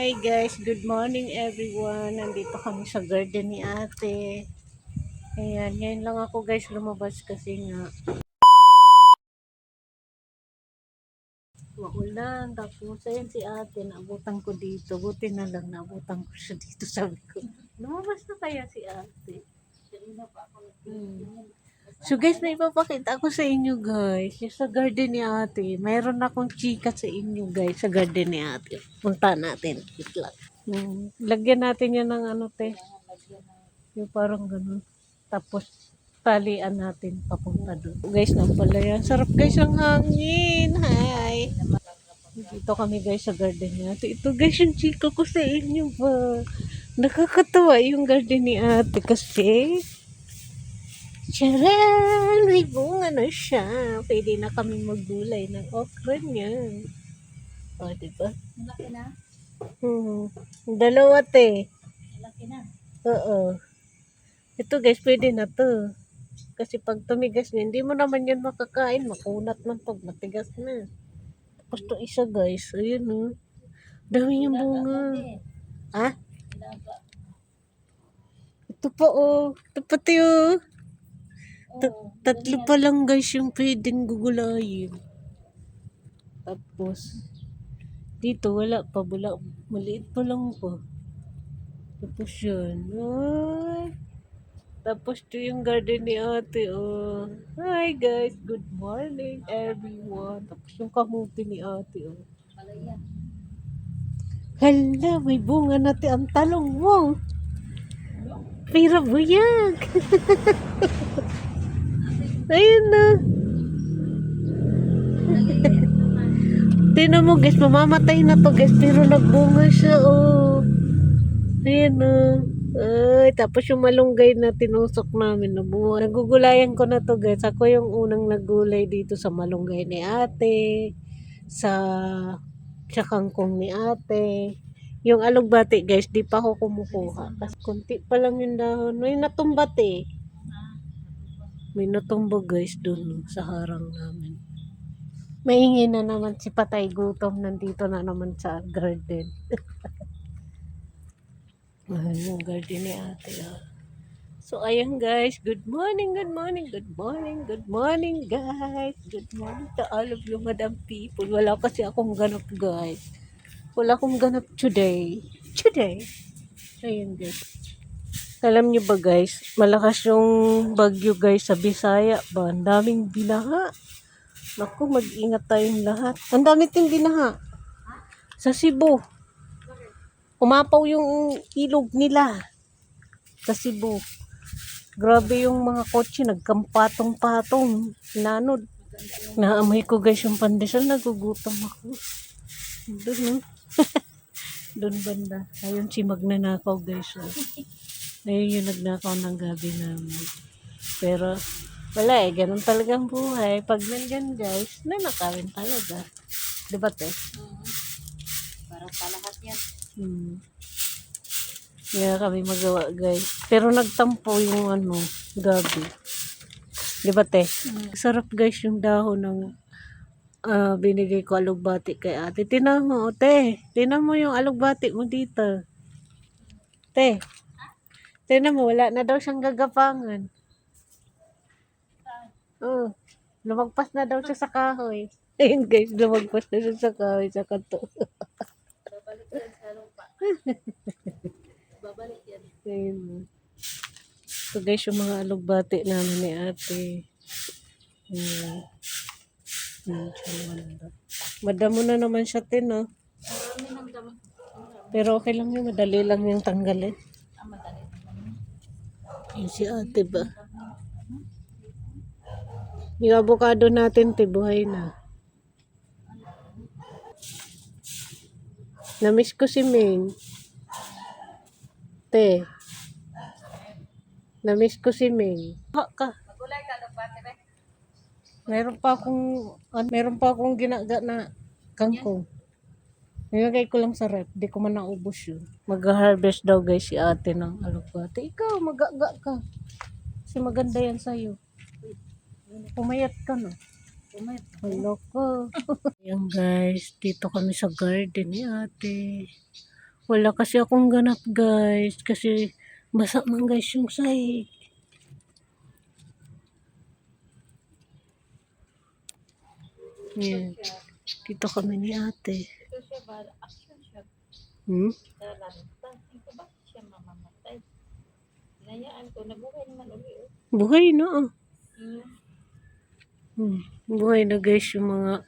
Hi guys, good morning everyone. Nandito kami sa garden ni ate. Ayan, ngayon lang ako guys lumabas kasi nga maulan. Tapos ayan si ate, naabutan ko dito. Buti na lang naabutan ko siya dito. Sabi ko, lumabas na kaya si ate. Hmm. So guys, may ipapakita ko sa inyo guys. Yung sa garden ni ate. Mayroon akong chika sa inyo guys sa garden ni ate. Punta natin. Wait lang. Lagyan natin yan ng ano te. Yung parang ganun. Tapos, talian natin papunta doon. Guys, na pala yan. Sarap guys ang hangin. Hi! Dito kami guys sa garden ni ate. Ito guys yung chika ko sa inyo ba. Nakakatawa yung garden ni ate kasi charan! May bunga na siya. Pwede na kami maggulay ng okra niya. O, diba? Malaki na? Dalawa te. Malaki na. Oo. Ito guys, pwede na to. Kasi pag tumigas na, hindi mo naman yan makakain. Makunat man pag matigas na. Tapos to isa guys, ayun o. Dami yung bunga. Ha? Ito pa oh. Ito pati oh. Tatlo pa lang guys yung pwedeng gugulayin. Tapos, dito wala pa. Maliit pa lang po. Tapos yun. Ay. Tapos to yung garden ni ate, oh. Hi guys, good morning everyone. Tapos yung kamuti ni ate, oh. Hala, may bunga natin ang talong mo. Pira buyag. Ayun na. Tingnan mo guys, mamamatay na to guys, pero nagbunga siya, oh. Ayun na. Ay, tapos yung malunggay na tinusok namin na buwan. Nagugulayan ko na to guys. Ako yung unang nagulay dito sa malunggay ni ate. Sa kangkong ni ate. Yung alugbati guys, di pa ako kumukuha. Kasi kunti pa lang yung dahon. May natumbat eh. May natumba guys dun sa harang namin. Maingay na naman si Patay Gutom. Nandito na naman sa garden. Yung garden ni ate. So, ayan guys. Good morning, good morning, good morning, good morning guys. Good morning to all of you madam people. Wala kasi akong ganap guys. Wala akong ganap today. Today. Ayan guys. Alam nyo ba guys, malakas yung bagyo guys sa Bisaya ba? Ang daming binaha. Naku, mag-ingat tayong lahat. Ang dami ting binaha. Sa Cebu. Umapaw yung ilog nila. Sa Cebu. Grabe yung mga kotse, nagkampatong-patong. Nanod. Naamoy ko guys yung pandesal, nagugutom ako. Doon no? Doon banda. Ayun si magnanakaw guys. Oh. Ayun yung nagnakaw ng gabi namin. Pero wala eh, ganun talagang buhay. Pag nandyan guys, nanakawin talaga. Diba te? Para sa lahat yan. Kaya kami magawa guys. Pero nagtampo yung ano, gabi. Diba te? Sarap guys yung dahon ng binigay ko alugbati kay ate. Tinan mo, te. Tinan mo yung alugbati mo dito. Te. Tinan mo, wala na daw siyang gagapangan. Oh, lumagpas na daw siya sa kahoy. Ayun guys, lumagpas na siya sa kahoy sa kanto. Babalik yan sa lupa. Babalik yan. Ayun. So guys, yung mga alugbati namin ni ate. Madamo na naman siya tin, no? Marami ng damo. Pero okay lang yun, madali lang yung tanggalin. Madali. Yun si ate ba? Yung avocado natin, te, buhay na. Namiss ko si Ming. Te. Namiss ko si Ming. Ka. Magulay ka, lupa, tebe. Meron pa akong ginaga na kangkong. Nilagay ko lang sa rep. Di ko man naubos yun. Mag-harvest daw guys si ate ng alupate. Ikaw, magaga ka. Kasi maganda yan sa'yo. Pumayat ka no. Pumayat. Hello ko. Ayan guys, dito kami sa garden ni ate. Wala kasi akong ganap guys. Kasi basa man guys yung sahig. Yan. Dito kami ni ate. Ito siya ba? Action siya. Hmm? Sa lanta. Ito ba siya mamamatay? Hinayaan ko. Nabuhay naman ulit. Buhay na ah. Hmm. Buhay na guys yung mga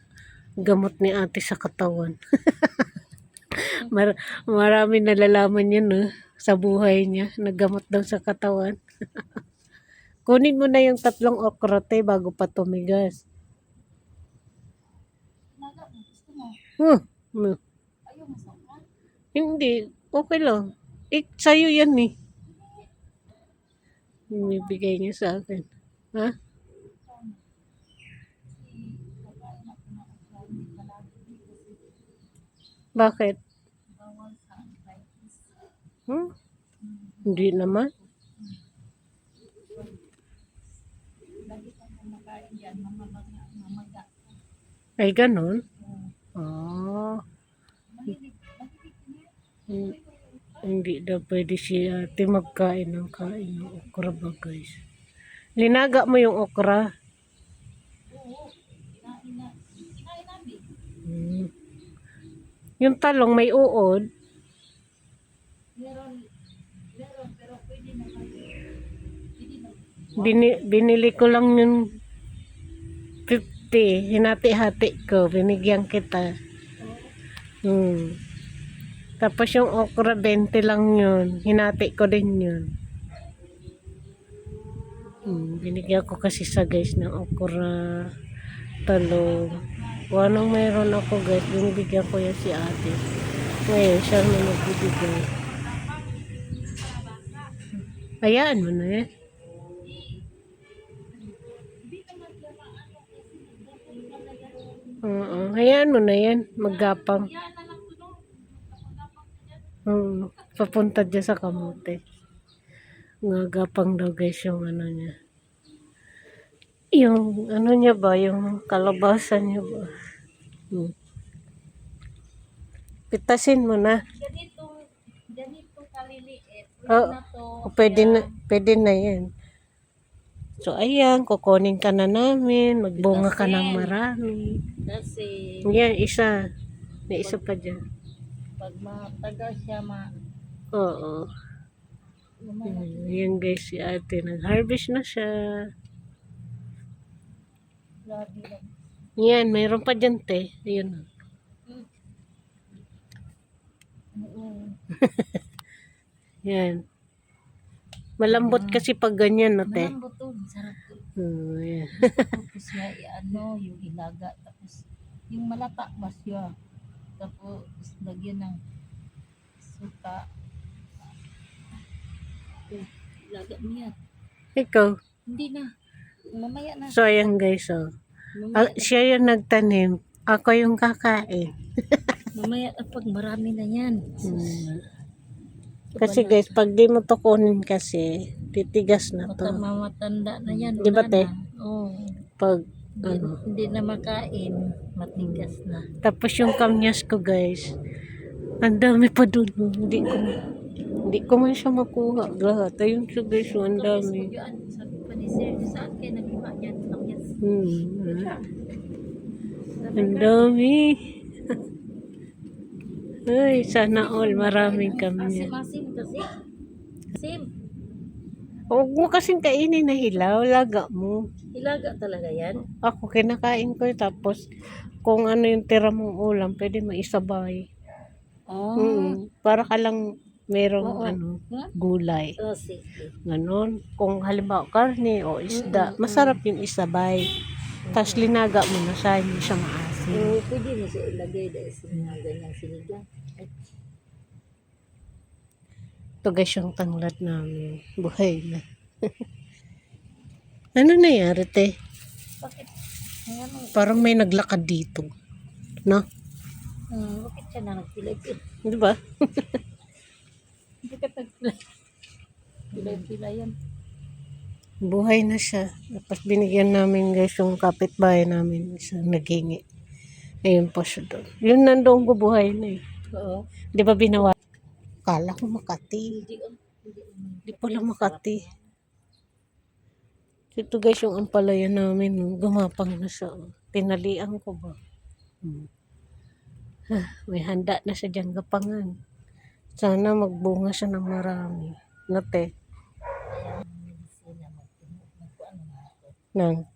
gamot ni ate sa katawan. Marami nalalaman yan sa buhay niya. Naggamot daw sa katawan. Kunin mo na yung 3 okra te bago pa tumigas. Naga mo. Gusto mo? Hmm. Ayaw mo sa ulan? Hindi. Okay lang. Sa'yo yan eh. Binibigay niya sa akin. Ha? Bakit? Bawal sa arthritis. Hindi naman. Lagi kang kumakain yan. Mamaga. Ay, ganun? Mahilig niya. Hindi daw pwede si ate magkain ng kain ng okra ba guys. Linaga mo yung okra. Oo. Kinain namin. Yung talong may uod. Meron. Pero pwede naman. Pwede na. Binili ko lang yung 50. Hinati-hati ko. Binigyan kita. Tapos yung okra 20 lang yun. Hinati ko din yun. Binigyan ko kasi sa guys ng okra, talong. Kung anong meron ako guys, binibigyan ko yan si ate. Ngayon, siya na nagbibigay. Hayaan mo na eh. Hayaan mo na yan. Maggapang. Papunta dyan sa kamote. Nagapang daw guys yung ano niya. Yung ano niya ba? Yung kalabasa niya ba? Pitasin mo na. Ganito kaliliit. Oh, Na to. pwede na yan. So ayan, kukunin ka na namin. Magbunga ka ng marami. Kasi Yan, isa. May isa pa dyan. pag matagal siya Oo. Yan guys, si ate. Nag-harvest na siya. grabe lang. Yan, mayroon pa dyan te. Ayun. Oo. Yan. Malambot kasi pag ganyan, no, te? Malambot to. Sarap to. Yan. Tapos yung ilaga. Tapos yung malata ba siya. Tapos lagyan ng suka. Ilaga mo yan. Ikaw. Hindi na. Mamaya na. So, ayan guys, oh. Mamaya, Siya yung nagtanim. Ako yung kakain. mamaya na pag marami na yan. Kasi guys, pag di mo to kunin kasi, titigas na to. Mamatanda na yan. Di ba, wala te? na. Oo. Pag, Hindi na makain. Matigas na. tapos yung kamyas ko guys, ang dami pa doon. Hindi ko man siya makuha. Lahat. Ayun siya guys, ang dami. Sabi pa ni Sir, saan kayo nagkuha niyan? Yes. Ang dami. Ay, sana all maraming kamyas. Asim kasi. Asim. Huwag mo kasing kainin na hilaw, laga mo. Ilaga talaga yan. Ako, kinakain ko tapos kung ano yung tira mong ulam, pwede mo isabay. Para ka lang merong gulay. Oh, sige. Ganon. Kung halimbawa karne o isda, masarap yung isabay. Tapos linaga mo na siya, hindi siya maasim. Pwede mo siya ilagay dahil sa mga ganyang sinigang. Ito guys yung tanglad namin. Buhay na. Ano nangyari, te? Bakit? Ano? Parang may naglakad dito. No? Bakit siya na nagpilay-pilay? Di ba? Hindi ka nagpilay. Pilay-pilay yan. Buhay na siya. Tapos binigyan namin guys yung kapitbahay namin. Isang naghingi. Ayun po siya doon. Yun nandoon ko buhay na eh. Oo. Di ba binawa? Kala ko Makati. Hindi, hindi. Di pala Makati. Ito guys, yung ampalaya namin, no, gumapang na siya. Oh. Tinalian ko ba? May handa na siya dyan gapangan. Sana magbunga siya ng marami. Nate. Nang.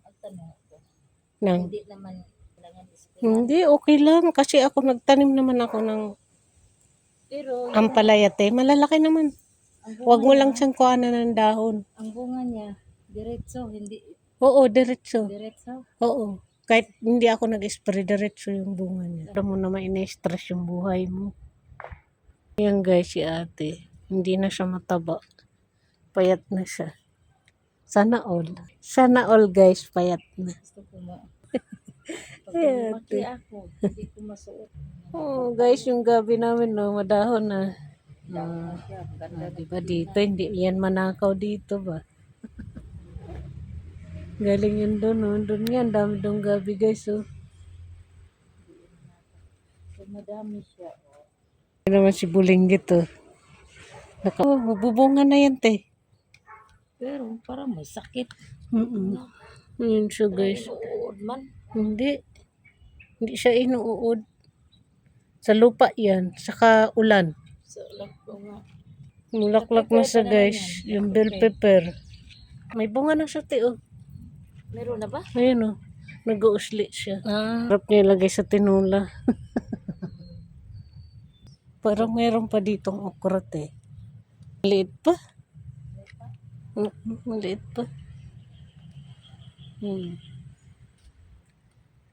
Nang. Hindi naman kailangan spray. Hindi, okay lang. Kasi ako nagtanim naman ako ng Pero ampalaya, te. Malalaki naman. ang Huwag mo bunga lang niya, siyang kuhanan ng dahon. ang bunga niya, diretso, hindi Oo, diretso. diretso. Oo. Kahit hindi ako nag-spray, diretso yung bunga niya. Alam mo naman, ina-stress yung buhay mo. Yan guys, si ate. Hindi na siya mataba. Payat na siya. Sana all. Sana all guys, payat na. Gusto ko ma. Pag Ay, lumaki ate. ako, hindi ko masuot. Oh, guys, yung gabi namin, no, madahon na. Daw siya, ganda Diba dito, hindi yan manakaw dito ba? Galing yun doon, no? Doon nga, ang dami doon gabi, guys, oh. So, madami siya. Oh. Ito naman si Bulinggit, oh. Mabubunga na yan, te. Pero parang may sakit. Yun siya, guys. Inuud man. Hindi. Hindi siya inuud. Sa lupa yan, saka ulan. So, lang ko nga. Mulaklak na siya, guys. Yung bell pepper. May bunga na siya, te, oh. Meron na ba? Ayun, oh. Nag-uusli siya. Ah. Harap niya ilagay sa tinula. Parang meron pa ditong okra, te. Maliit pa. Maliit pa.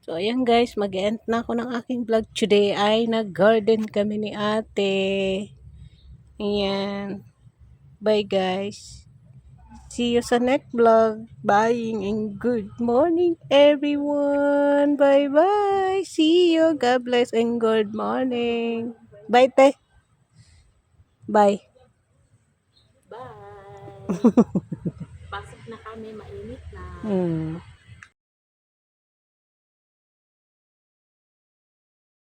So, ayan guys, mag-end na ako ng aking vlog today. Ay, nag-garden kami ni ate. Ayan. Bye guys. See you sa next vlog. Bye and good morning everyone. Bye-bye. See you. God bless and good morning. Bye, te. Bye. Bye. Pasok na kami, mainit na.